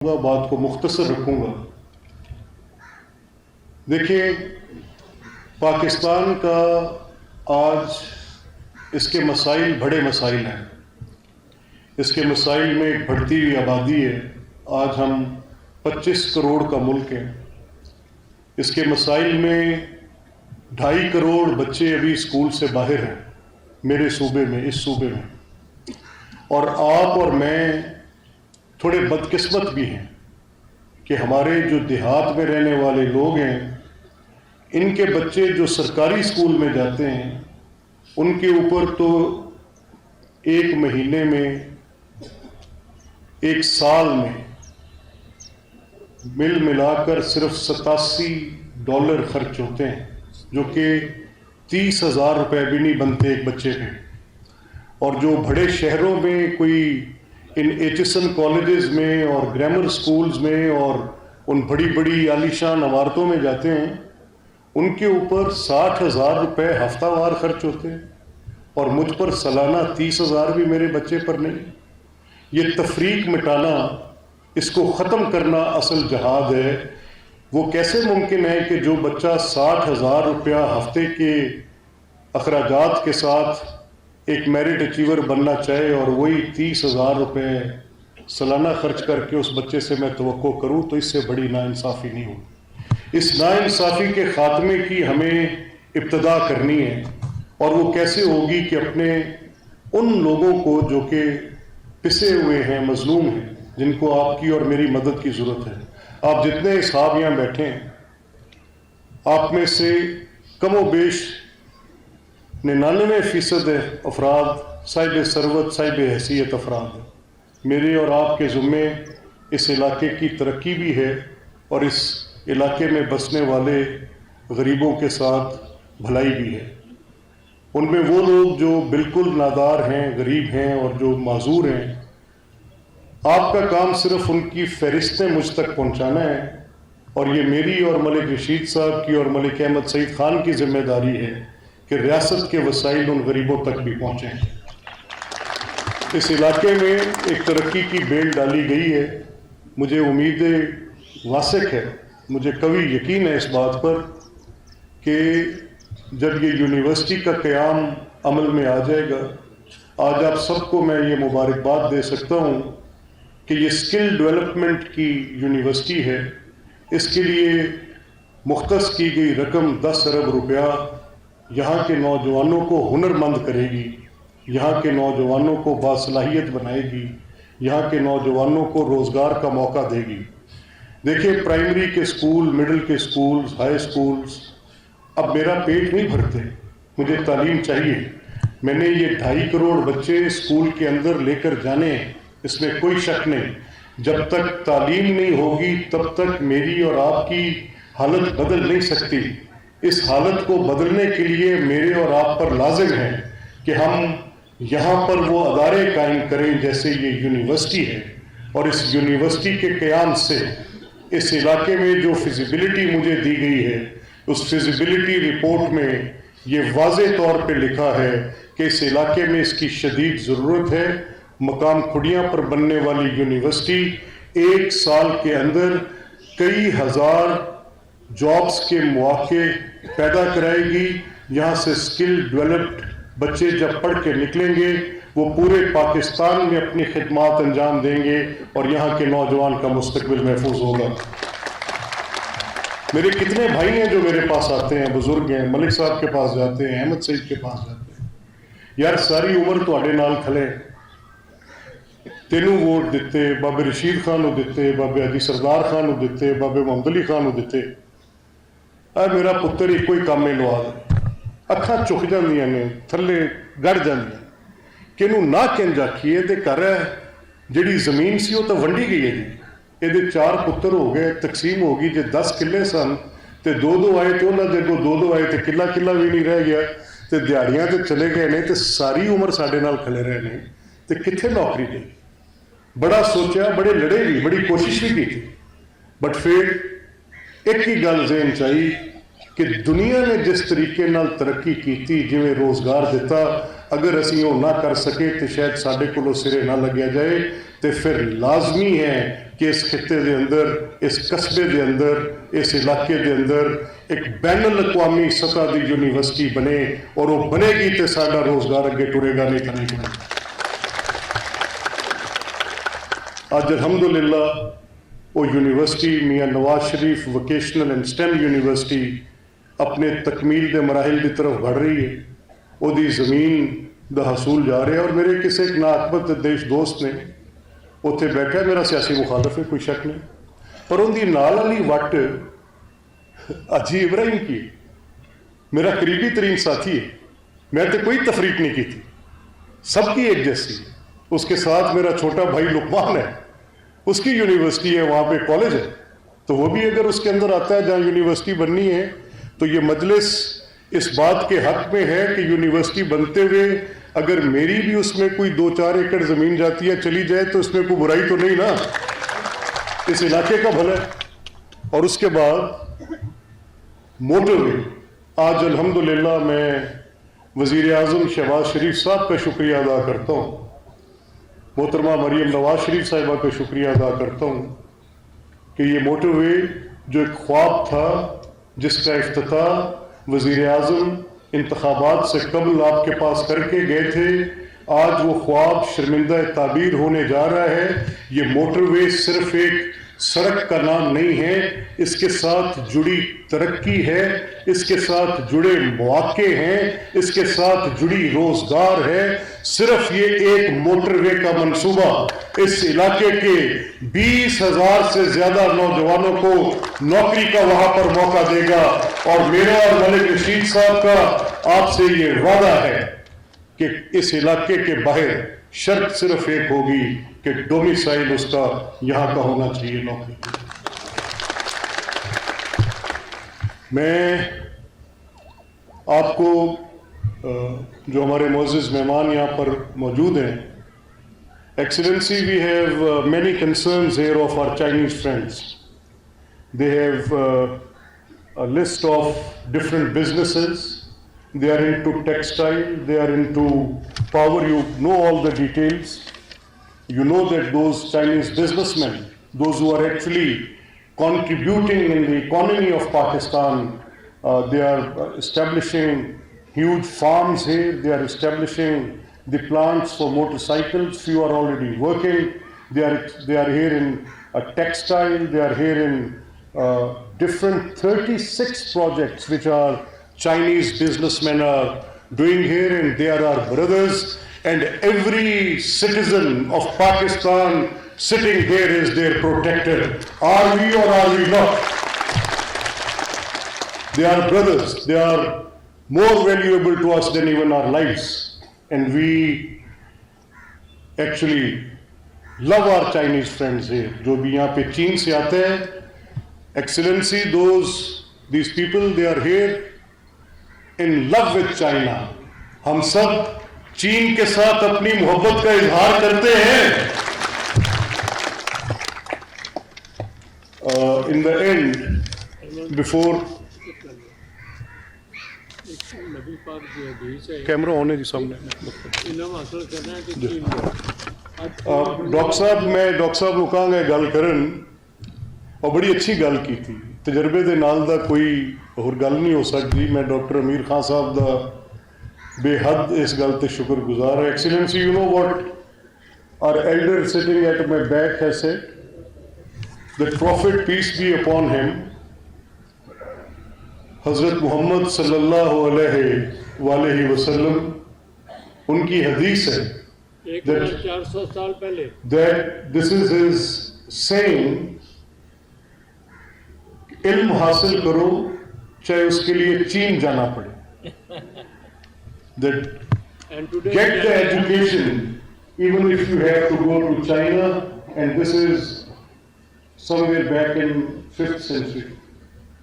بات کو مختصر رکھوں گا۔ دیکھیں، پاکستان کا آج اس کے مسائل بڑے مسائل ہیں۔ اس کے مسائل میں ایک بڑھتی ہوئی آبادی ہے۔ آج ہم 25 کروڑ کا ملک ہے۔ اس کے مسائل میں 2.5 کروڑ بچے ابھی اسکول سے باہر ہیں میرے صوبے میں، اس صوبے میں، اور آپ اور میں تھوڑے بدقسمت بھی ہیں کہ ہمارے جو دیہات میں رہنے والے لوگ ہیں، ان کے بچے جو سرکاری اسکول میں جاتے ہیں، ان کے اوپر تو ایک مہینے میں، ایک سال میں مل ملا کر صرف $87 خرچ ہوتے ہیں، جو کہ 30,000 روپے بھی نہیں بنتے ایک بچے پہ۔ اور جو بڑے شہروں میں کوئی ان ایچسن کالجز میں اور گرامر سکولز میں اور ان بڑی بڑی عالیشان عمارتوں میں جاتے ہیں، ان کے اوپر 60,000 روپے ہفتہ وار خرچ ہوتے ہیں، اور مجھ پر سالانہ 30,000 بھی میرے بچے پر نہیں۔ یہ تفریق مٹانا، اس کو ختم کرنا اصل جہاد ہے۔ وہ کیسے ممکن ہے کہ جو بچہ 60,000 روپیہ ہفتے کے اخراجات کے ساتھ ایک میرٹ اچیور بننا چاہے، اور وہی 30,000 روپے سالانہ خرچ کر کے اس بچے سے میں توقع کروں؟ تو اس سے بڑی ناانصافی نہیں ہوگی۔ اس ناانصافی کے خاتمے کی ہمیں ابتدا کرنی ہے، اور وہ کیسے ہوگی کہ اپنے ان لوگوں کو جو کہ پسے ہوئے ہیں، مظلوم ہیں، جن کو آپ کی اور میری مدد کی ضرورت ہے۔ آپ جتنے اصحاب یہاں بیٹھے ہیں، آپ میں سے کم و بیش 99% افراد صاحب ثروت، صاحب حیثیت افراد ہیں۔ میرے اور آپ کے ذمے اس علاقے کی ترقی بھی ہے، اور اس علاقے میں بسنے والے غریبوں کے ساتھ بھلائی بھی ہے۔ ان میں وہ لوگ جو بالکل نادار ہیں، غریب ہیں اور جو معذور ہیں، آپ کا کام صرف ان کی فہرستیں مجھ تک پہنچانا ہے، اور یہ میری اور ملک رشید صاحب کی اور ملک احمد سعید خان کی ذمہ داری ہے کہ ریاست کے وسائل ان غریبوں تک بھی پہنچیں۔ اس علاقے میں ایک ترقی کی بیل ڈالی گئی ہے۔ مجھے امید واثق ہے، مجھے قوی یقین ہے اس بات پر کہ جب یہ یونیورسٹی کا قیام عمل میں آ جائے گا، آج آپ سب کو میں یہ مبارکباد دے سکتا ہوں کہ یہ اسکل ڈیولپمنٹ کی یونیورسٹی ہے۔ اس کے لیے مختص کی گئی رقم 10 ارب روپیہ یہاں کے نوجوانوں کو ہنر مند کرے گی، یہاں کے نوجوانوں کو باصلاحیت بنائے گی، یہاں کے نوجوانوں کو روزگار کا موقع دے گی۔ دیکھیں، پرائمری کے سکول، مڈل کے سکولز، ہائی سکولز اب میرا پیٹ نہیں بھرتے، مجھے تعلیم چاہیے۔ میں نے یہ 2.5 کروڑ بچے اسکول کے اندر لے کر جانے ہیں، اس میں کوئی شک نہیں۔ جب تک تعلیم نہیں ہوگی تب تک میری اور آپ کی حالت بدل نہیں سکتی۔ اس حالت کو بدلنے کے لیے میرے اور آپ پر لازم ہے کہ ہم یہاں پر وہ ادارے قائم کریں جیسے یہ یونیورسٹی ہے، اور اس یونیورسٹی کے قیام سے اس علاقے میں جو فیزیبلٹی مجھے دی گئی ہے، اس فیزیبلٹی رپورٹ میں یہ واضح طور پہ لکھا ہے کہ اس علاقے میں اس کی شدید ضرورت ہے۔ مقام کھڑیاں پر بننے والی یونیورسٹی 1 سال کے اندر کئی ہزار جابز کے مواقع پیدا کرائے گی۔ یہاں سے اسکل ڈیولپڈ بچے جب پڑھ کے نکلیں گے، وہ پورے پاکستان میں اپنی خدمات انجام دیں گے، اور یہاں کے نوجوان کا مستقبل محفوظ ہوگا۔ میرے کتنے بھائی ہیں جو میرے پاس آتے ہیں، بزرگ ہیں، ملک صاحب کے پاس جاتے ہیں، احمد سعید کے پاس جاتے ہیں، یار ساری عمر تواڈے نال کھلے، تینوں ووٹ دیتے، بابے رشید خان نو دیتے، بابے حاجی سردار خان نو دیتے، بابے محمد علی خان نو دیتے، اے میرا پتر ایک کوئی کام لوا دے، اکھاں چک جاندیاں نے، تھلے گڑ جاندیاں کہ انہوں نہ کنج آکھیے تے کر جڑی زمین سی وہ تو ونڈی گئی ہے جی، یہ 4 پتر ہو گئے، تقسیم ہو گئی، جے 10 کلے سن تے 2 آئے تے انہاں دے 2 آئے تے کلا بھی نہیں رہ گیا، تے دیہڑیاں تے چلے گئے نے، تے ساری عمر ساڈے نال کھلے رہے نے، تے کتھے نوکری گئی؟ بڑا سوچا، بڑے لڑے بھی، بڑی کوشش بھی کی، بٹ پھر ایک ہی گل ذہن چاہیے کہ دنیا نے جس طریقے نال ترقی کیتی، جویں روزگار دیتا، اگر اسی وہ نہ کر سکے تو شاید ساڈے کولوں سرے نہ لگیا جائے، تو پھر لازمی ہے کہ اس خطے دے اندر، اس قصبے دے اندر، اس علاقے دے اندر ایک بین الاقوامی سطح دی یونیورسٹی بنے، اور وہ بنے گی تو ساڈا روزگار اگے ٹرے گا، نہیں تو نہیں ٹرے گا۔ آج الحمدللہ وہ university Mian Nawaz Sharif vocational and steam university اپنے تکمیل دے مراحل کی طرف بڑھ رہی ہے، وہ دی زمین دا حصول جا رہے ہیں۔ اور میرے کسی ایک ناقبت دیش دوست نے اتنے بیٹھا، میرا سیاسی مخالف ہے، کوئی شک نہیں، پر ان دی نال والی وٹ حاجی ابراہیم کی، میرا قریبی ترین ساتھی ہے، میں تو کوئی تفریق نہیں کی تھی، سب کی ایک جیسی ہے۔ اس کے ساتھ میرا چھوٹا بھائی لقمان ہے، اس کی یونیورسٹی ہے، وہاں پہ کالج ہے، تو وہ بھی اگر اس کے اندر آتا ہے جہاں یونیورسٹی بننی ہے، تو یہ مجلس اس بات کے حق میں ہے کہ یونیورسٹی بنتے ہوئے اگر میری بھی اس میں کوئی 2-4 ایکڑ زمین جاتی ہے، چلی جائے، تو اس میں کوئی برائی تو نہیں نا، اس علاقے کا بھلا ہے۔ اور اس کے بعد موٹر وے، آج الحمدللہ میں وزیر اعظم شہباز شریف صاحب کا شکریہ ادا کرتا ہوں، محترمہ مریم نواز شریف صاحبہ کا شکریہ ادا کرتا ہوں کہ یہ موٹر وے جو ایک خواب تھا، جس کا افتتاح وزیر اعظم انتخابات سے قبل آپ کے پاس کر کے گئے تھے، آج وہ خواب شرمندہ تعبیر ہونے جا رہا ہے۔ یہ موٹر وے صرف ایک سڑک کا نام نہیں ہے، اس کے ساتھ جڑی ترقی ہے، اس کے ساتھ جڑے مواقع ہیں، اس کے ساتھ جڑی روزگار ہے۔ صرف یہ ایک موٹر وے کا منصوبہ اس علاقے کے 20,000 سے زیادہ نوجوانوں کو نوکری کا وہاں پر موقع دے گا۔ اور میرا اور ملک رشید صاحب کا آپ سے یہ وعدہ ہے کہ اس علاقے کے باہر شرط صرف ایک ہوگی کہ ڈومیسائل اس کا یہاں کا ہونا چاہیے، نوکری۔ میں آپ کو جو ہمارے معزز مہمان یہاں پر موجود ہیں، excellency we have many concerns here of our Chinese friends. They have a list of different businesses. They are into textile, they are into power. You know all the details. You know that those Chinese businessmen, those who are actually contributing in the economy of Pakistan, they are establishing huge farms here. They are establishing the plants for motorcycles. Few are already working. They are here in textile. They are here in different 36 projects which are Chinese businessmen are doing here, and they are our brothers, and every citizen of Pakistan sitting here is their protector. Are we or are we not? They are brothers. They are more valuable to us than even our lives, and we actually love our Chinese friends here جو بھی یہاں پہ چین سے آتے ہیں. Excellency, these people, they are here in love with China. ہم سب چین کے ساتھ اپنی محبت کا اظہار کرتے ہیں. In the end, before camera ہونے جی سامنے ڈاکٹر صاحب، میں ڈاکٹر صاحب کو کہاں گا گل کرن، اور بڑی اچھی گل کی تھی. تجربے دے نال دا کوئی اور گل نہیں ہو سکتی. میں ڈاکٹر امیر خان صاحب دا بے حد اس گل تے شکر گزار ہے. Excellency, you know what our elder sitting at my back has said? The Prophet, peace be upon him, حضرت محمد صلی اللہ علیہ وآلہ وسلم، ان کی حدیث ہے 1400 سال پہلے that this is his saying، علم حاصل کرو چاہے اس کے لیے چین جانا پڑے. That get the education even if you have to go to China, and this is somewhere back in 5th century.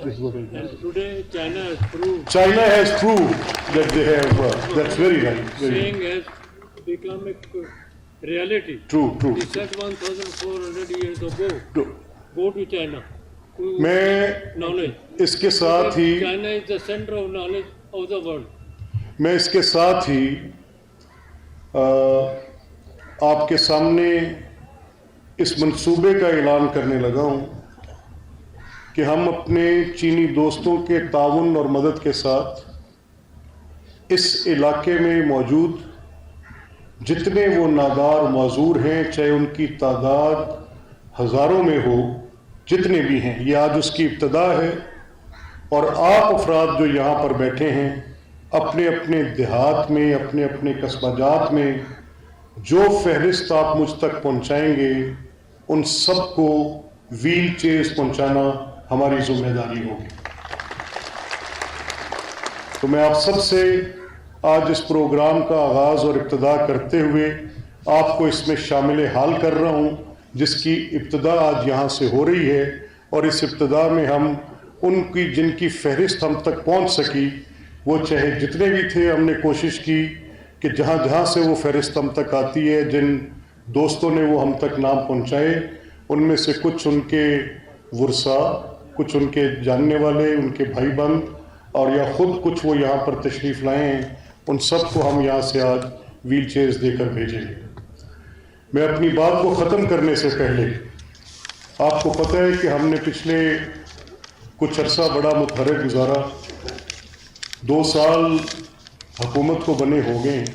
And today China has proved that they have, that's very right. Saying has become a reality. True. He said 1400 years ago, True. go to China. میں Knowledge. اس کے ساتھ ہی China is the center of knowledge of the world. میں اس کے ساتھ ہی آپ کے سامنے اس منصوبے کا اعلان کرنے لگا ہوں کہ ہم اپنے چینی دوستوں کے تعاون اور مدد کے ساتھ اس علاقے میں موجود جتنے وہ نادار معذور ہیں، چاہے ان کی تعداد ہزاروں میں ہو، جتنے بھی ہیں، یہ آج اس کی ابتدا ہے، اور آپ افراد جو یہاں پر بیٹھے ہیں اپنے اپنے دیہات میں، اپنے اپنے قصبہ جات میں جو فہرست آپ مجھ تک پہنچائیں گے ان سب کو ویل چیئرز پہنچانا ہماری ذمہ داری ہوگی۔ تو میں آپ سب سے آج اس پروگرام کا آغاز اور ابتدا کرتے ہوئے آپ کو اس میں شامل حال کر رہا ہوں، جس کی ابتدا آج یہاں سے ہو رہی ہے، اور اس ابتدا میں ہم ان کی جن کی فہرست ہم تک پہنچ سکی، وہ چاہے جتنے بھی تھے، ہم نے کوشش کی کہ جہاں جہاں سے وہ فہرست ہم تک آتی ہے، جن دوستوں نے وہ ہم تک نام پہنچائے، ان میں سے کچھ ان کے ورثاء، کچھ ان کے جاننے والے، ان کے بھائی بند، اور یا خود کچھ وہ یہاں پر تشریف لائے ہیں، ان سب کو ہم یہاں سے آج ویل چیئرز دے کر بھیجیں گے۔ میں اپنی بات کو ختم کرنے سے پہلے، آپ کو پتہ ہے کہ ہم نے پچھلے کچھ عرصہ بڑا متحرک گزارا، 2 سال حکومت کو بنے ہو گئے ہیں۔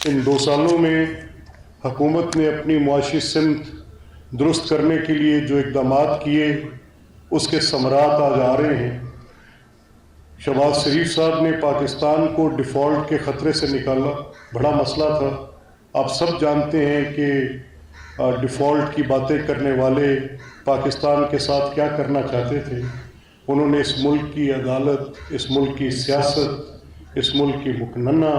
ان 2 سالوں میں حکومت نے اپنی معاشی سمت درست کرنے کے لیے جو اقدامات کیے، اس کے ثمرات آج آ رہے ہیں۔ شہباز شریف صاحب نے پاکستان کو ڈیفالٹ کے خطرے سے نکالا، بڑا مسئلہ تھا۔ آپ سب جانتے ہیں کہ ڈیفالٹ کی باتیں کرنے والے پاکستان کے ساتھ کیا کرنا چاہتے تھے۔ انہوں نے اس ملک کی عدالت، اس ملک کی سیاست، اس ملک کی مقننہ،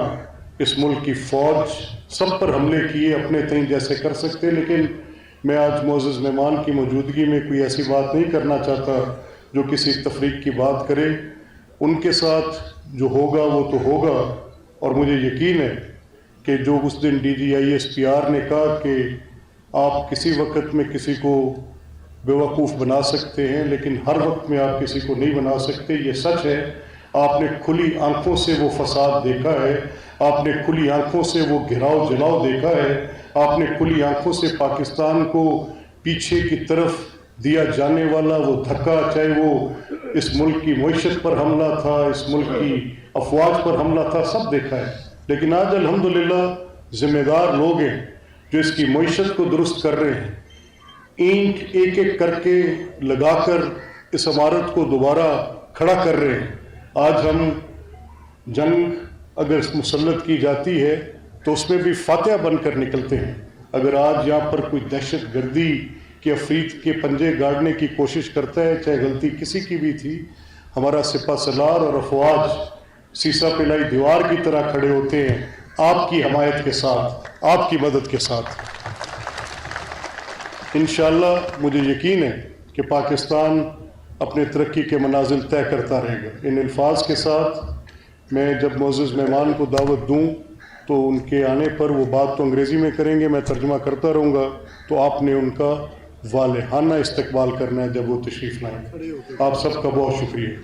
اس ملک کی فوج، سب پر حملے کیے اپنے تئیں جیسے کر سکتے، لیکن میں آج معزز مہمان کی موجودگی میں کوئی ایسی بات نہیں کرنا چاہتا جو کسی تفریق کی بات کرے۔ ان کے ساتھ جو ہوگا وہ تو ہوگا، اور مجھے یقین ہے کہ جو اس دن DGISPR نے کہا کہ آپ کسی وقت میں کسی کو بیوقوف بنا سکتے ہیں لیکن ہر وقت میں آپ کسی کو نہیں بنا سکتے، یہ سچ ہے۔ آپ نے کھلی آنکھوں سے وہ فساد دیکھا ہے، آپ نے کھلی آنکھوں سے وہ گھراؤ جلاؤ دیکھا ہے، آپ نے کھلی آنکھوں سے پاکستان کو پیچھے کی طرف دیا جانے والا وہ دھکا، چاہے وہ اس ملک کی معیشت پر حملہ تھا، اس ملک کی افواج پر حملہ تھا، سب دیکھا ہے۔ لیکن آج الحمدللہ ذمہ دار لوگ ہیں جو اس کی معیشت کو درست کر رہے ہیں، اینٹ ایک ایک کر کے لگا کر اس عمارت کو دوبارہ کھڑا کر رہے ہیں۔ آج ہم جنگ اگر مسلط کی جاتی ہے تو اس میں بھی فاتح بن کر نکلتے ہیں۔ اگر آج یہاں پر کوئی دہشت گردی کے افریت کے پنجے گاڑنے کی کوشش کرتا ہے، چاہے غلطی کسی کی بھی تھی، ہمارا سپہ سالار اور افواج سیسا پلائی دیوار کی طرح کھڑے ہوتے ہیں، آپ کی حمایت کے ساتھ، آپ کی مدد کے ساتھ۔ انشاءاللہ مجھے یقین ہے کہ پاکستان اپنے ترقی کے منازل طے کرتا رہے گا۔ ان الفاظ کے ساتھ میں جب معزز مہمان کو دعوت دوں تو ان کے آنے پر وہ بات تو انگریزی میں کریں گے، میں ترجمہ کرتا رہوں گا، تو آپ نے ان کا والہانہ استقبال کرنا ہے جب وہ تشریف لائیں۔ آپ سب کا بہت شکریہ۔